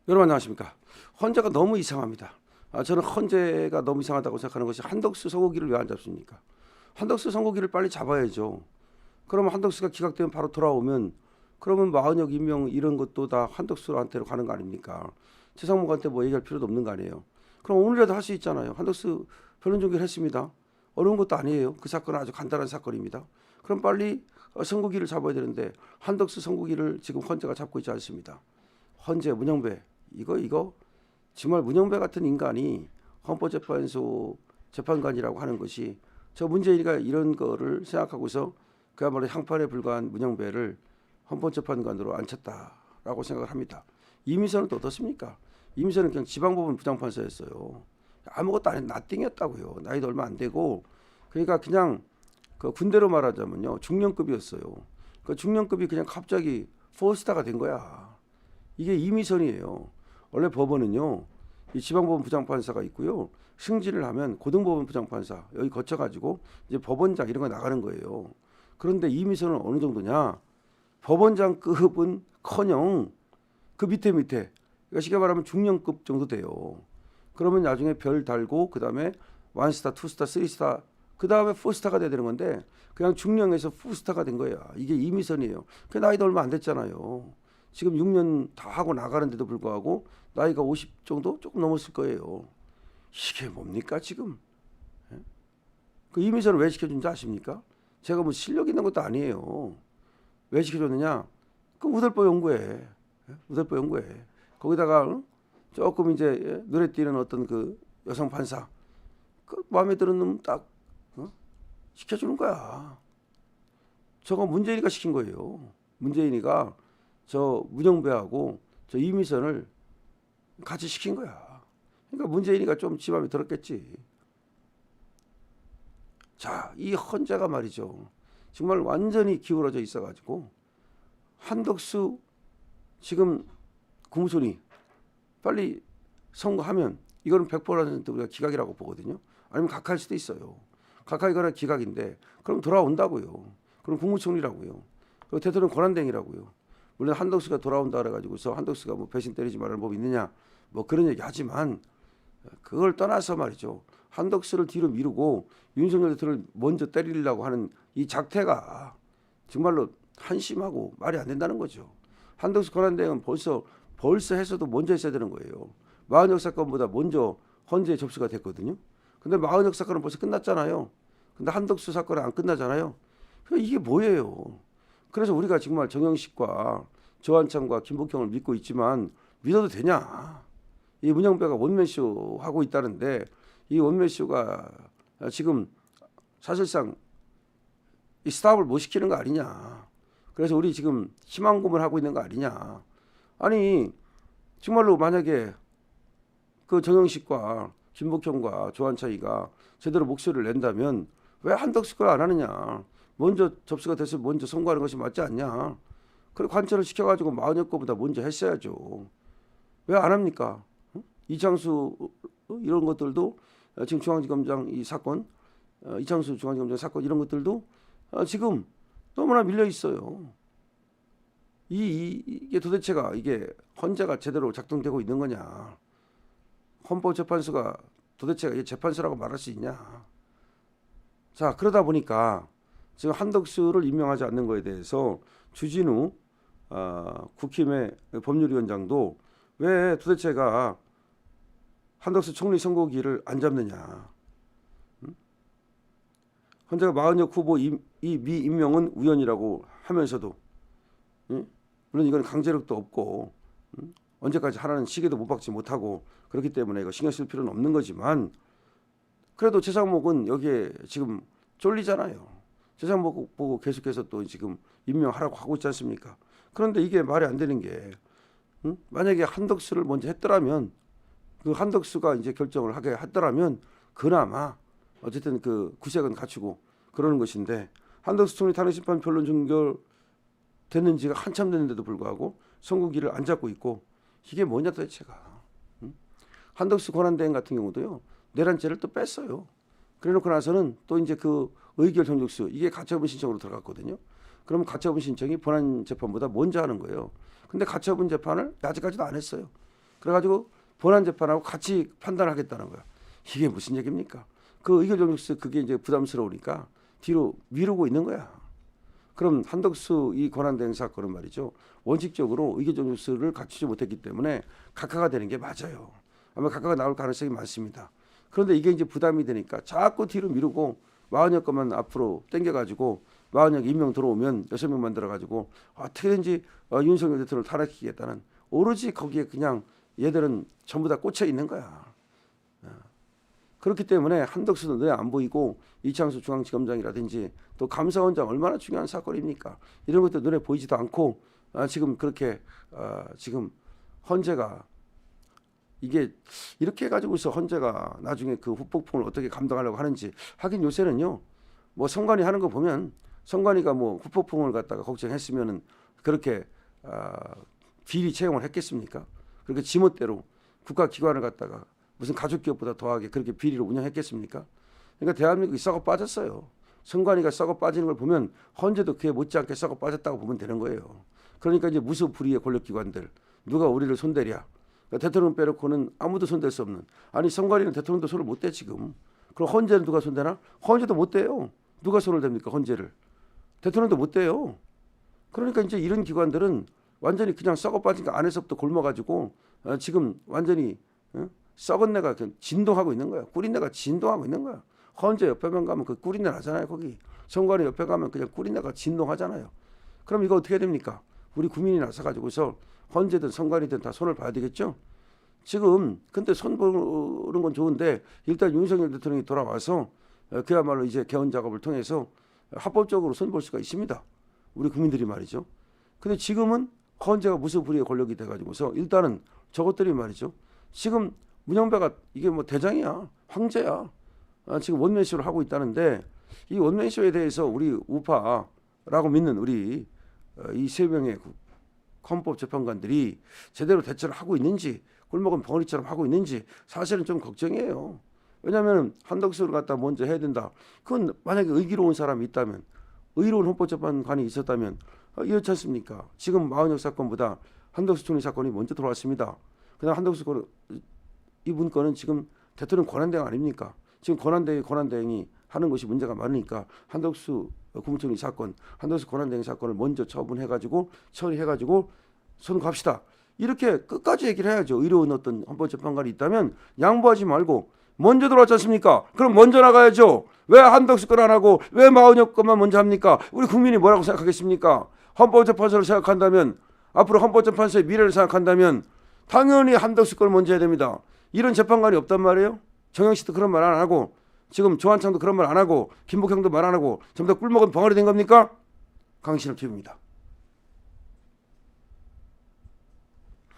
여러분 안녕하십니까. 헌재가 너무 이상합니다. 저는 헌재가 너무 이상하다고 생각하는 것이 한덕수 선고기를 왜 안 잡습니까? 한덕수 선고기를 빨리 잡아야죠. 그러면 한덕수가 기각되면 바로 돌아오면 그러면 마흔역 임명 이런 것도 다 한덕수한테로 가는 거 아닙니까? 최상목한테 뭐 얘기할 필요도 없는 거 아니에요. 그럼 오늘이라도 할 수 있잖아요. 한덕수 변론 종결 했습니다. 어려운 것도 아니에요. 그 사건은 아주 간단한 사건입니다. 그럼 빨리 선고기를 잡아야 되는데 한덕수 선고기를 지금 헌재가 잡고 있지 않습니다. 헌재 문영배 이거 정말 문영배 같은 인간이 헌법재판소 재판관이라고 하는 것이 저 문재인이가 이런 거를 생각하고서 그야말로 향판에 불과한 문영배를 헌법재판관으로 앉혔다라고 생각을 합니다. 이미선은 또 어떻습니까? 이미선은 그냥 지방법원 부장판사였어요. 아무것도 안 해 나띵이었다고요. 나이도 얼마 안 되고 그러니까 그냥 그 군대로 말하자면요 중령급이었어요. 그 중령급이 그냥 갑자기 포스타가 된 거야. 이게 이미선이에요. 원래 법원은요 이 지방법원 부장판사가 있고요 승진을 하면 고등법원 부장판사 여기 거쳐가지고 이제 법원장 이런 거 나가는 거예요. 그런데 이미선은 어느 정도냐? 법원장급은커녕 그 밑에 그러니까 쉽게 말하면 중령급 정도 돼요. 그러면 나중에 별 달고 그 다음에 1스타, 2스타, 3스타 그 다음에 4스타가 돼야 되는 건데 그냥 중령에서 4스타가 된 거야. 이게 이미선이에요. 그 나이도 얼마 안 됐잖아요. 지금 6년 다 하고 나가는데도 불구하고 나이가 50 정도 조금 넘었을 거예요. 이게 뭡니까 지금? 예? 그 이미선을 왜 시켜준지 아십니까? 제가 뭐 실력 있는 것도 아니에요. 왜 시켜줬느냐? 그 우들보 연구회, 우들보 연구회. 거기다가 조금 이제 눈에 띄는 어떤 그 여성 판사, 그 마음에 드는 놈 딱 시켜주는 거야. 저거 문재인이가 시킨 거예요. 문재인이가 저 문영배하고 저 이미선을 같이 시킨 거야. 그러니까 문재인이가 좀 지 맘에 들었겠지. 자, 이 헌재가 말이죠. 정말 완전히 기울어져 있어가지고 한덕수 지금 국무총리 빨리 선고하면 이거는 100% 우리가 기각이라고 보거든요. 아니면 각하할 수도 있어요. 각하이거나 기각인데 그럼 돌아온다고요. 그럼 국무총리라고요. 그리고 대통령 권한대행이라고요. 물론 한덕수가 돌아온다 그래가지고서 한덕수가 뭐 배신 때리지 말라는 법이 있느냐 뭐 그런 얘기 하지만 그걸 떠나서 말이죠. 한덕수를 뒤로 미루고 윤석열 대통령을 먼저 때리려고 하는 이 작태가 정말로 한심하고 말이 안 된다는 거죠. 한덕수 권한대행은 벌써 해서도 먼저 했어야 되는 거예요. 마흔역 사건보다 먼저 헌재에 접수가 됐거든요. 근데 마흔역 사건은 벌써 끝났잖아요. 근데 한덕수 사건은 안 끝나잖아요. 이게 뭐예요? 그래서 우리가 정말 정영식과 조한창과 김복형을 믿고 있지만 믿어도 되냐? 이 문영배가 원맨쇼 하고 있다는데 이 원맨쇼가 지금 사실상 이 스탑을 못 시키는 거 아니냐? 그래서 우리 지금 희망고문을 하고 있는 거 아니냐? 아니 정말로 만약에 그 정영식과 김복형과 조한창이가 제대로 목소리를 낸다면 왜 한덕수 걸 안 하느냐? 먼저 접수가 돼서 먼저 선고하는 것이 맞지 않냐? 그래 관철을 시켜가지고 마흔역 거보다 먼저 했어야죠. 왜 안 합니까? 이창수 이런 것들도 지금 중앙지검장 이 사건, 이창수 중앙지검장 사건 이런 것들도 지금 너무나 밀려 있어요. 이게 도대체가 이게 헌재가 제대로 작동되고 있는 거냐? 헌법재판소가 도대체가 이게 재판소라고 말할 수 있냐? 자 그러다 보니까 지금 한덕수를 임명하지 않는 거에 대해서 주진우 국힘의 법률위원장도 왜 도대체가 한덕수 총리 선고기를 안 잡느냐? 헌재가 마흔역 후보 이 미임명은 우연이라고 하면서도 물론 이건 강제력도 없고 언제까지 하라는 시계도 못 박지 못하고 그렇기 때문에 이거 신경 쓸 필요는 없는 거지만 그래도 최상목은 여기에 지금 쫄리잖아요. 최상목 보고 계속해서 또 지금 임명하라고 하고 있지 않습니까? 그런데 이게 말이 안 되는 게 만약에 한덕수를 먼저 했더라면 그 한덕수가 이제 결정을 하게 했더라면 그나마 어쨌든 그 구색은 갖추고 그러는 것인데 한덕수 총리 탄핵심판 변론 종결 됐는지가 한참 됐는데도 불구하고 선고기를 안 잡고 있고 이게 뭐냐 도대체가. 한덕수 권한대행 같은 경우도요 내란죄를 또 뺐어요. 그래놓고 나서는 또 이제 그 의결 정족수 이게 가처분 신청으로 들어갔거든요. 그러면 가처분 신청이 본안 재판보다 먼저 하는 거예요. 근데 가처분 재판을 아직까지도 안 했어요. 그래가지고 본안 재판하고 같이 판단하겠다는 거야. 이게 무슨 얘기입니까? 그 의결정지 그게 이제 부담스러우니까 뒤로 미루고 있는 거야. 그럼 한덕수 이 권한대행 사건은 말이죠. 원칙적으로 의결정지를 갖추지 못했기 때문에 각하가 되는 게 맞아요. 아마 각하가 나올 가능성이 많습니다. 그런데 이게 이제 부담이 되니까 자꾸 뒤로 미루고 40여 건만 앞으로 당겨가지고 40여 임명 들어오면 6명만 들어가지고 어떻게든지 윤석열 대통령을 탄핵시키겠다는 오로지 거기에 그냥 얘들은 전부 다 꽂혀 있는 거야. 그렇기 때문에 한덕수도 눈에 안 보이고 이창수 중앙지검장이라든지 또 감사원장 얼마나 중요한 사건입니까? 이런 것도 눈에 보이지도 않고 지금 그렇게 지금 헌재가 이게 이렇게 해가지고서 헌재가 나중에 그 후폭풍을 어떻게 감당하려고 하는지 하긴 요새는요 뭐 선관위 하는 거 보면 선관위가 뭐 후폭풍을 갖다가 걱정했으면은 그렇게 비리 채용을 했겠습니까? 그렇게 지멋대로 국가기관을 갖다가 무슨 가족기업보다 더하게 그렇게 비리로 운영했겠습니까? 그러니까 대한민국이 썩어 빠졌어요. 선관위가 썩어 빠지는 걸 보면 헌재도 그에 못지않게 썩어 빠졌다고 보면 되는 거예요. 그러니까 이제 무소불위의 권력기관들 누가 우리를 손대랴. 그러니까 대통령 빼놓고는 아무도 손댈 수 없는. 아니 선관위는 대통령도 손을 못 대 지금. 그럼 헌재는 누가 손대나? 헌재도 못 대요. 누가 손을 댑니까 헌재를? 대통령도 못 대요. 그러니까 이제 이런 기관들은 완전히 그냥 썩어 빠진 거 안에서부터 굶어가지고 지금 완전히 썩은 내가 진동하고 있는 거야. 꿀인 내가 진동하고 있는 거야. 헌재 옆에만 가면 그 꿀인 내 나잖아요. 거기 선관위 옆에 가면 그냥 꿀인 내가 진동하잖아요. 그럼 이거 어떻게 됩니까? 우리 국민이 나서가지고서 헌재든 선관위든 다 손을 봐야 되겠죠. 지금 근데 손 보는 건 좋은데 일단 윤석열 대통령이 돌아와서 그야말로 이제 개헌 작업을 통해서 합법적으로 손 볼 수가 있습니다. 우리 국민들이 말이죠. 근데 지금은 헌재가 무소불위의 권력이 돼가지고서 일단은 저것들이 말이죠. 지금 문영배가 이게 뭐 대장이야, 황제야. 지금 원맨쇼를 하고 있다는데 이 원맨쇼에 대해서 우리 우파라고 믿는 우리 이 세 명의 헌법재판관들이 제대로 대처를 하고 있는지 꿀먹은 벙어리처럼 하고 있는지 사실은 좀 걱정이에요. 왜냐하면 한덕수를 갖다 먼저 해야 된다. 그건 만약에 의기로운 사람이 있다면 의로운 헌법재판관이 있었다면 이렇지 않습니까? 지금 마흔역 사건보다 한덕수 총리 사건이 먼저 들어왔습니다. 그다음 한덕수 이분 거는 지금 대통령 권한대행 아닙니까? 지금 권한대행이 하는 것이 문제가 많으니까 한덕수 국무총리 사건, 한덕수 권한대행 사건을 먼저 처분해가지고 처리해가지고 손 갑시다. 이렇게 끝까지 얘기를 해야죠. 의료원 어떤 헌법재판관이 있다면 양보하지 말고 먼저 들어왔지 않습니까? 그럼 먼저 나가야죠. 왜 한덕수 건 안 하고 왜 마흔역 건만 먼저 합니까? 우리 국민이 뭐라고 생각하겠습니까? 헌법재판소를 생각한다면 앞으로 헌법재판소의 미래를 생각한다면 당연히 한덕수 걸 먼저 해야 됩니다. 이런 재판관이 없단 말이에요. 정영식도 그런 말 안 하고 지금 조한창도 그런 말 안 하고 김복형도 말 안 하고 전부 다 꿀먹은 벙어리 된 겁니까? 강신업 TV입니다.